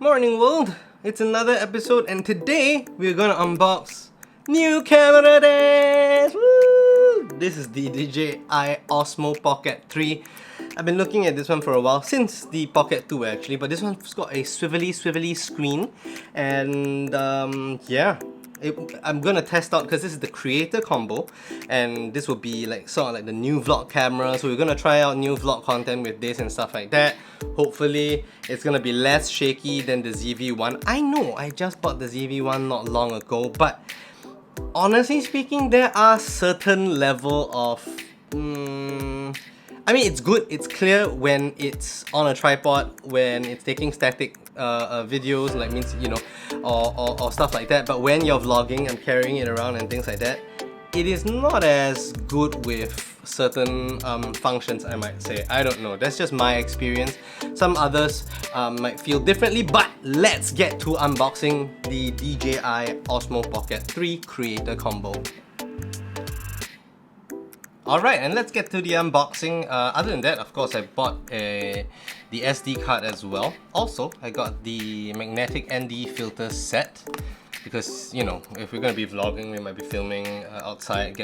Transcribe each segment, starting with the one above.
Morning world, it's another episode and today we're gonna unbox new camera days! Woo! This is the DJI Osmo Pocket 3. I've been looking at this one for a while, since the Pocket 2 actually, but this one's got a swivelly screen and I'm gonna test out because this is the creator combo and this will be like sort of like the new vlog camera, so we're gonna try out new vlog content with this and stuff like that. Hopefully it's gonna be less shaky than the ZV-1. I know I just bought the ZV-1 not long ago, but honestly speaking there are certain level of I mean, it's good, it's clear when it's on a tripod, when it's taking static videos, like means, you know, or stuff like that. But when you're vlogging and carrying it around and things like that, it is not as good with certain functions, I might say. I don't know, that's just my experience. Some others might feel differently, but let's get to unboxing the DJI Osmo Pocket 3 Creator Combo. Alright, and let's get to the unboxing. Other than that, of course, I bought the SD card as well. Also, I got the magnetic ND filter set because, you know, if we're going to be vlogging, we might be filming outside,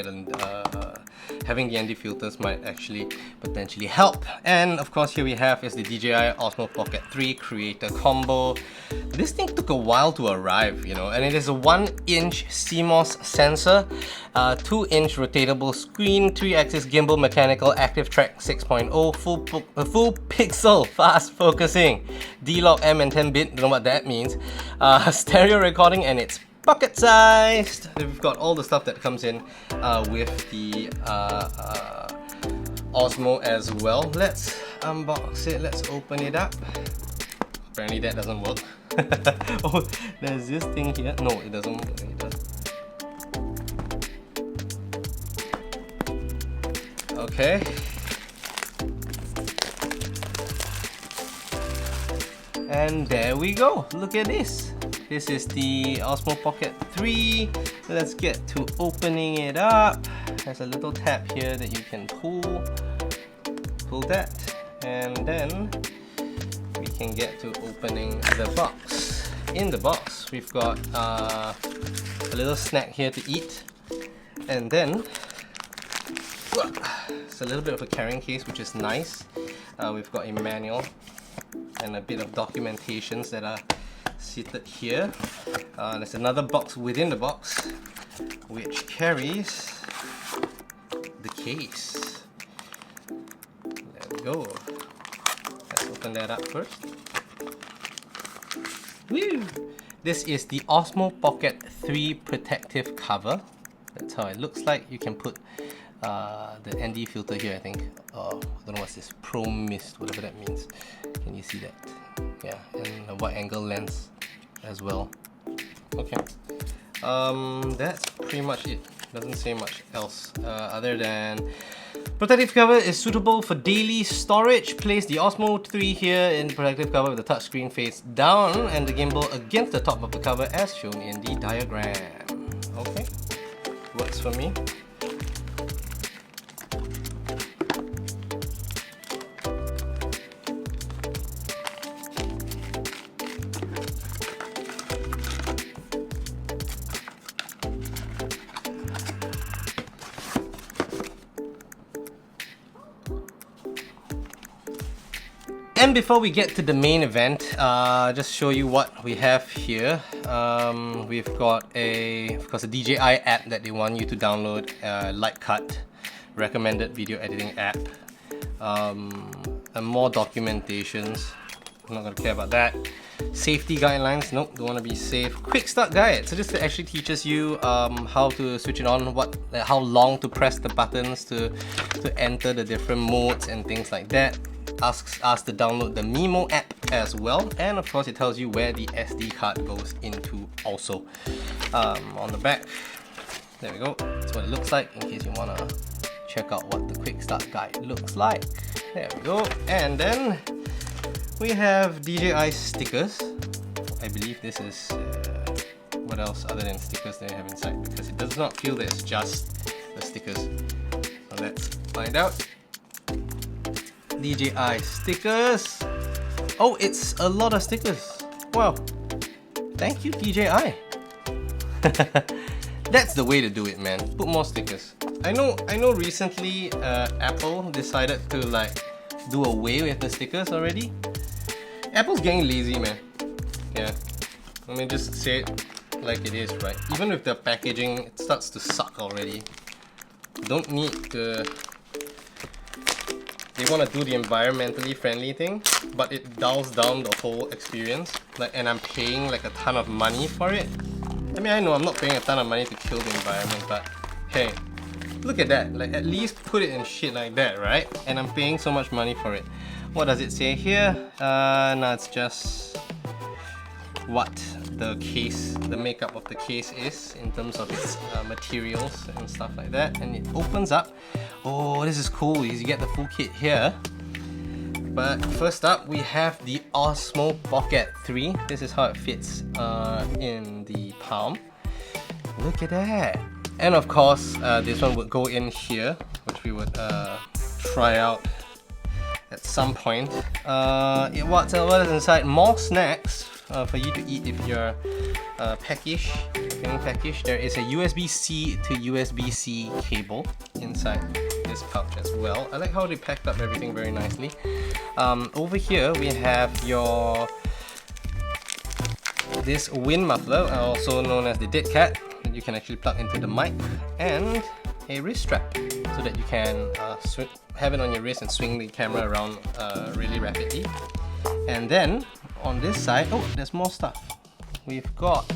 having the ND filters might actually potentially help. And of course, here we have is the DJI Osmo Pocket 3 Creator Combo. This thing took a while to arrive, you know, and it is a 1-inch CMOS sensor, 2-inch rotatable screen, 3-axis gimbal mechanical active track 6.0, full pixel fast focusing, D-Log M and 10-bit, don't know what that means, stereo recording, and it's pocket sized. We've got all the stuff that comes in with the Osmo as well. Let's unbox it, let's open it up. Apparently that doesn't work. Oh, there's this thing here. No, it doesn't work. It does. Okay. And there we go. Look at this. This is the Osmo Pocket 3. Let's get to opening it up. There's a little tab here that you can pull that, and then we can get to opening the box. In the box, we've got a little snack here to eat, and then it's a little bit of a carrying case, which is nice. We've got a manual and a bit of documentations that are seated here. There's another box within the box which carries the case. There we go. Let's open that up first. Woo! This is the Osmo Pocket 3 protective cover. That's how it looks like. You can put the ND filter here, I think. I don't know what's this, Pro Mist, whatever that means. Can you see that? Yeah, and a wide angle lens as well. Okay, that's pretty much it. Doesn't say much else other than protective cover is suitable for daily storage. Place the Osmo 3 here in the protective cover with the touchscreen face down and the gimbal against the top of the cover as shown in the diagram. Okay, works for me. And before we get to the main event, just show you what we have here. We've got of course, a DJI app that they want you to download, Lightcut, recommended video editing app, and more documentations. I'm not gonna care about that. Safety guidelines, nope, don't want to be safe. Quick start guide, so this actually teaches you how to switch it on, how long to press the buttons to enter the different modes and things like that. Asks us to download the Mimo app as well, and of course it tells you where the SD card goes into also. On the back, there we go, that's what it looks like in case you want to check out what the quick start guide looks like. There we go, and then we have DJI stickers. I believe this is what else other than stickers they have inside, because it does not feel that it's just the stickers. So let's find out. DJI stickers. Oh, it's a lot of stickers. Wow, thank you DJI. That's the way to do it, man. Put more stickers. I know recently Apple decided to like do away with the stickers already. Apple's getting lazy, man. Yeah, let me just say it like it is, right? Even with the packaging, it starts to suck already. Don't need to... They want to do the environmentally friendly thing, but it dulls down the whole experience. Like, and I'm paying like a ton of money for it. I mean, I know I'm not paying a ton of money to kill the environment, but hey, look at that. Like, at least put it in shit like that, right? And I'm paying so much money for it. What does it say here? No, it's just what the case, the makeup of the case is in terms of its materials and stuff like that. And it opens up. Oh, this is cool. You get the full kit here. But first up, we have the Osmo Pocket 3. This is how it fits in the palm. Look at that. And of course, this one would go in here, which we would try out at some point. What is inside? More snacks for you to eat if you're feeling peckish. There is a USB-C to USB-C cable inside this pouch as well. I like how they packed up everything very nicely. Over here we have this wind muffler, also known as the dead cat, that you can actually plug into the mic, and a wrist strap so that you can have it on your wrist and swing the camera around really rapidly. And then on this side, oh, there's more stuff. We've got,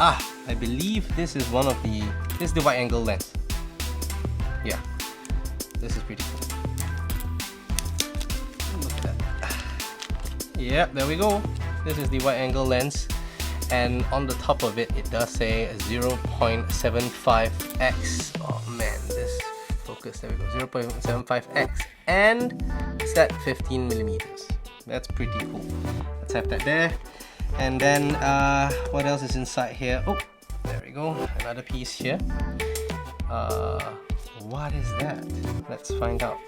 I believe this is this is the wide angle lens. Yeah, this is pretty cool. Look at that. Yep, there we go. This is the wide angle lens, and on the top of it, it does say 0.75x. Oh man, this focus, there we go, 0.75x, and it's at 15 millimeters. That's pretty cool. Let's have that there. And then what else is inside here? Oh, there we go, another piece here. What is that? Let's find out.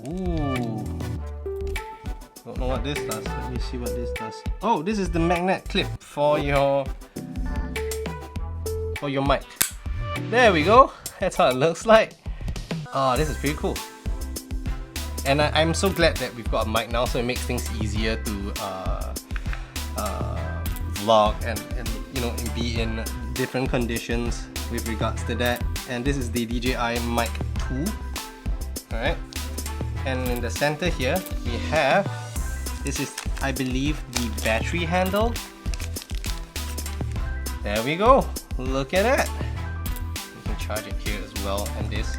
Ooh, don't know what this does. Let me see what this does. Oh, this is the magnet clip for your mic. There we go. That's how it looks like. Oh, this is pretty cool. And I'm so glad that we've got a mic now, so it makes things easier to vlog and you know, be in different conditions with regards to that. And this is the DJI Mic 2. Alright. And in the center here, we have, this is, I believe, the battery handle. There we go. Look at that. You can charge it here as well, and this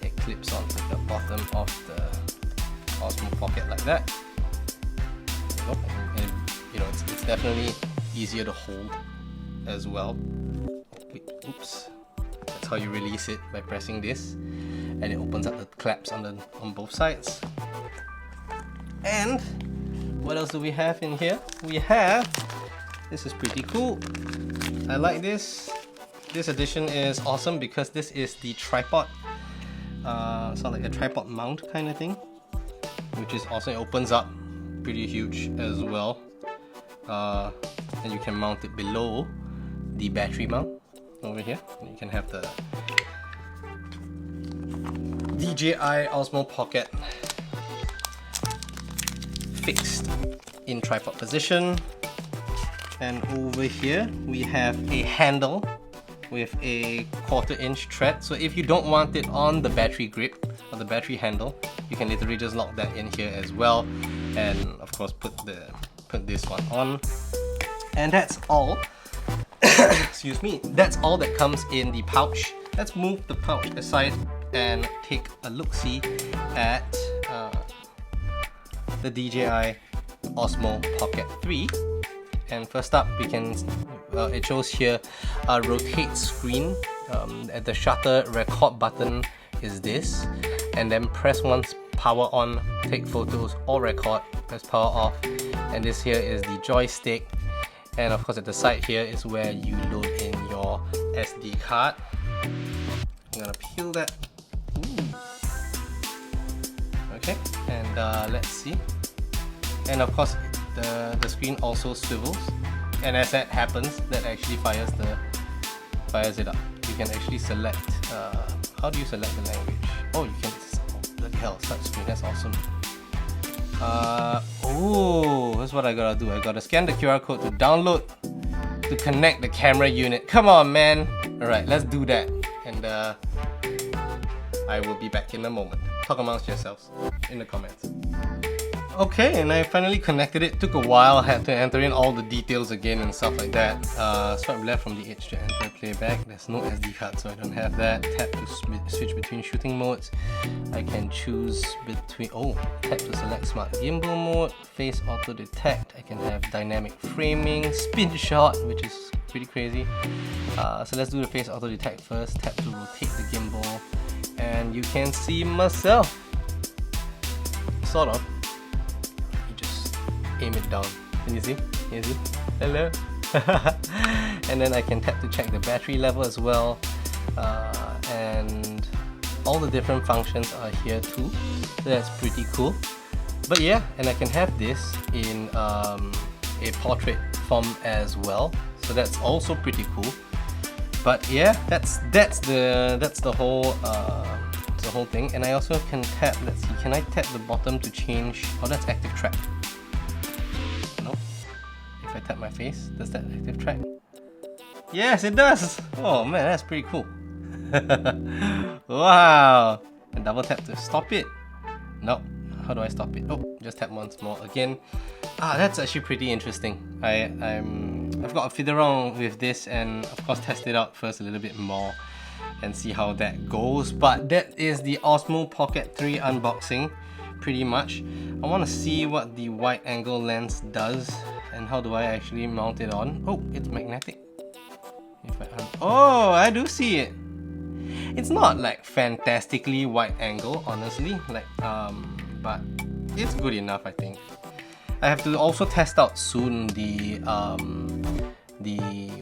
it clips onto the bottom of the Osmo Pocket like that. And, you know, it's definitely easier to hold as well. Oops. That's how you release it, by pressing this, and it opens up the claps on both sides. And what else do we have in here? We have, this is pretty cool. I like this. This edition is awesome because this is the tripod. So like a tripod mount kind of thing, which is awesome. It opens up pretty huge as well, and you can mount it below the battery mount over here. And you can have the DJI Osmo Pocket fixed in tripod position. And over here we have a handle with a 1/4 inch thread. So if you don't want it on the battery grip or the battery handle, you can literally just lock that in here as well, and of course put this one on. And that's all. Excuse me. That's all that comes in the pouch. Let's move the pouch aside and take a look-see at the DJI Osmo Pocket 3. And first up, we can it shows here a rotate screen. At the shutter record button is this, and then press once, power on, take photos or record, press power off, and this here is the joystick. And of course at the side here is where you load in your SD card. I'm gonna peel that Okay, and let's see. And of course, the screen also swivels, and as that happens, that actually fires it up. You can actually select. How do you select the language? Oh, you can. Oh, bloody hell! Touch screen. That's awesome. Oh, that's what I gotta do. I gotta scan the QR code to download to connect the camera unit. Come on, man. All right, let's do that. And I will be back in a moment. Talk amongst yourselves in the comments. Okay, and I finally connected it. Took a while. I had to enter in all the details again and stuff like that. Swipe left from the edge to enter playback. There's no SD card, so I don't have that. Tap to switch between shooting modes. I can choose between. Oh, tap to select smart gimbal mode. Face auto detect. I can have dynamic framing, spin shot, which is pretty crazy. So let's do the face auto detect first. Tap to rotate the gimbal, and you can see myself. Sort of. Aim it down. Can you see? Can you see? Hello? And then I can tap to check the battery level as well. And all the different functions are here too. So that's pretty cool. But yeah, and I can have this in a portrait form as well. So that's also pretty cool. But yeah, that's the whole thing. And I also can tap. Let's see. Can I tap the bottom to change? Oh, that's active track. If I tap my face, does that active track? Yes, it does! Oh man, that's pretty cool. Wow! And double tap to stop it. Nope. How do I stop it? Oh, just tap once more again. That's actually pretty interesting. I've got to fiddle around with this and of course test it out first a little bit more and see how that goes. But that is the Osmo Pocket 3 unboxing, pretty much. I want to see what the wide angle lens does and how do I actually mount it on. Oh, it's magnetic. Oh, I do see it. It's not like fantastically wide angle, honestly, but it's good enough, I think. I have to also test out soon the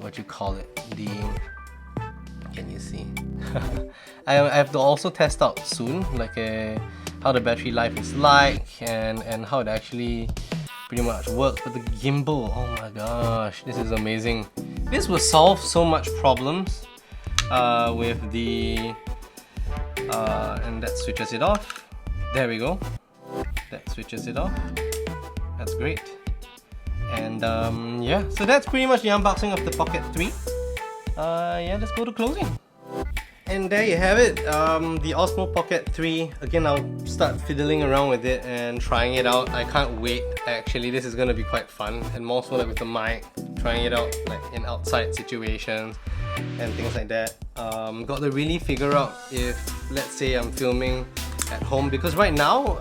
what you call it, can you see? I have to also test out soon, like how the battery life is like and how it actually pretty much works. But the gimbal, oh my gosh, this is amazing. This will solve so much problems with the and that switches it off. There we go. That switches it off. That's great. And yeah, so that's pretty much the unboxing of the Pocket 3. Yeah, let's go to closing. And there you have it, the Osmo Pocket 3. Again, I'll start fiddling around with it and trying it out. I can't wait. Actually, this is gonna be quite fun, and more so like with the mic, trying it out like in outside situations and things like that. Got to really figure out if, let's say, I'm filming at home, because right now,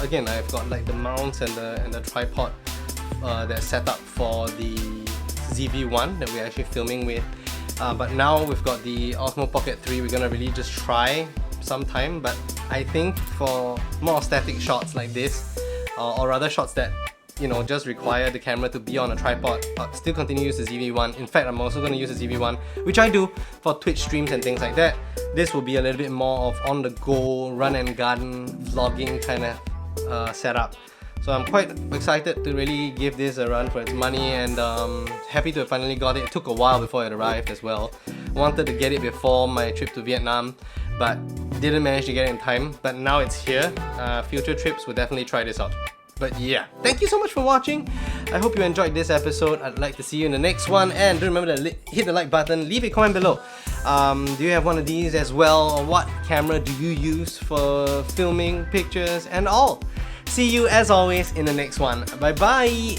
again, I've got like the mounts and the tripod that's set up for the ZV-1 that we're actually filming with. But now we've got the Osmo Pocket 3, we're gonna really just try sometime. But I think for more static shots like this, or rather shots that, you know, just require the camera to be on a tripod, but still continue to use the ZV-1. In fact, I'm also going to use the ZV-1, which I do for Twitch streams and things like that. This will be a little bit more of on-the-go, run and gun, vlogging kind of setup. So I'm quite excited to really give this a run for its money, and happy to have finally got it. It took a while before it arrived as well. Wanted to get it before my trip to Vietnam, but didn't manage to get it in time. But now it's here. Future trips will definitely try this out. But yeah, thank you so much for watching. I hope you enjoyed this episode. I'd like to see you in the next one, and do remember to hit the like button, leave a comment below. Do you have one of these as well, or what camera do you use for filming pictures and all? See you as always in the next one. Bye bye.